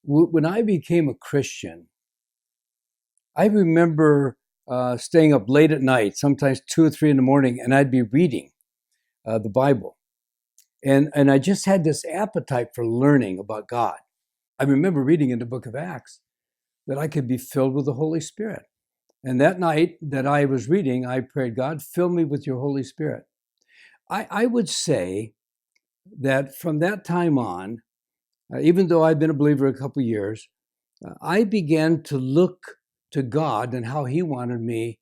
When I became a Christian, I remember staying up late at night, sometimes 2 or 3 in the morning, and I'd be reading the Bible. And I just had this appetite for learning about God. I remember reading in the book of Acts that I could be filled with the Holy Spirit. And that night that I was reading, I prayed, God, fill me with your Holy Spirit. I would say that from that time on, even though I'd been a believer a couple of years, I began to look to God and how He wanted me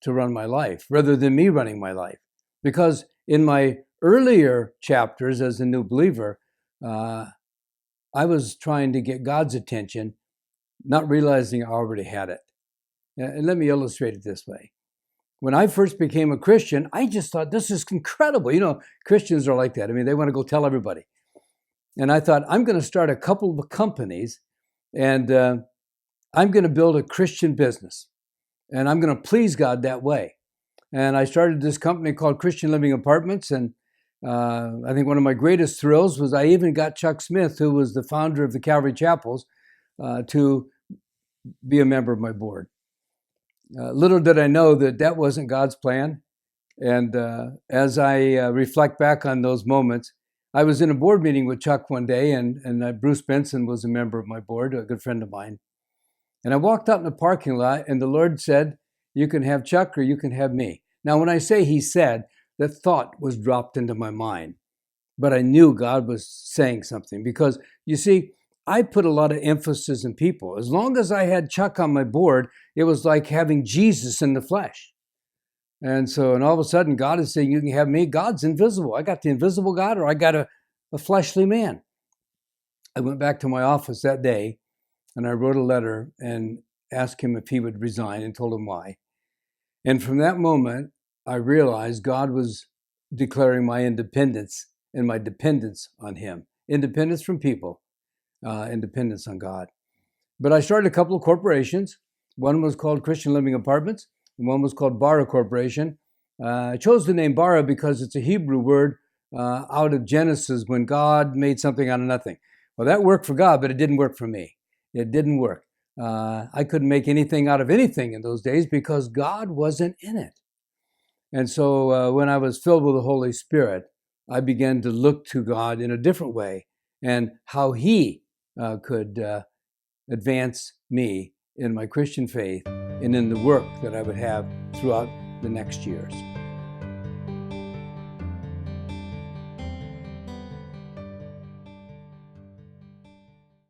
to run my life rather than me running my life. Because in my earlier chapters as a new believer, I was trying to get God's attention, not realizing I already had it. And let me illustrate it this way. When I first became a Christian, I just thought, this is incredible. You know, Christians are like that. I mean, they want to go tell everybody. And I thought, I'm going to start a couple of companies and I'm going to build a Christian business. And I'm going to please God that way. And I started this company called Christian Living Apartments. And I think one of my greatest thrills was I even got Chuck Smith, who was the founder of the Calvary Chapels, to be a member of my board. Little did I know that that wasn't God's plan. And as I reflect back on those moments, I was in a board meeting with Chuck one day, and Bruce Benson was a member of my board, a good friend of mine. And I walked out in the parking lot, and the Lord said, you can have Chuck or you can have me. Now, when I say He said, that thought was dropped into my mind. But I knew God was saying something because, you see, I put a lot of emphasis in people. As long as I had Chuck on my board, it was like having Jesus in the flesh. And all of a sudden, God is saying, you can have me. God's invisible. I got the invisible God, or I got a fleshly man. I went back to my office that day, and I wrote a letter and asked him if he would resign and told him why. And from that moment, I realized God was declaring my independence and my dependence on Him. Independence from people, independence on God. But I started a couple of corporations. One was called Christian Living Apartments, and one was called Bara Corporation. I chose the name Bara because it's a Hebrew word out of Genesis when God made something out of nothing. Well, that worked for God, but it didn't work for me. It didn't work. I couldn't make anything out of anything in those days because God wasn't in it. And so when I was filled with the Holy Spirit, I began to look to God in a different way and how He could advance me in my Christian faith and in the work that I would have throughout the next years.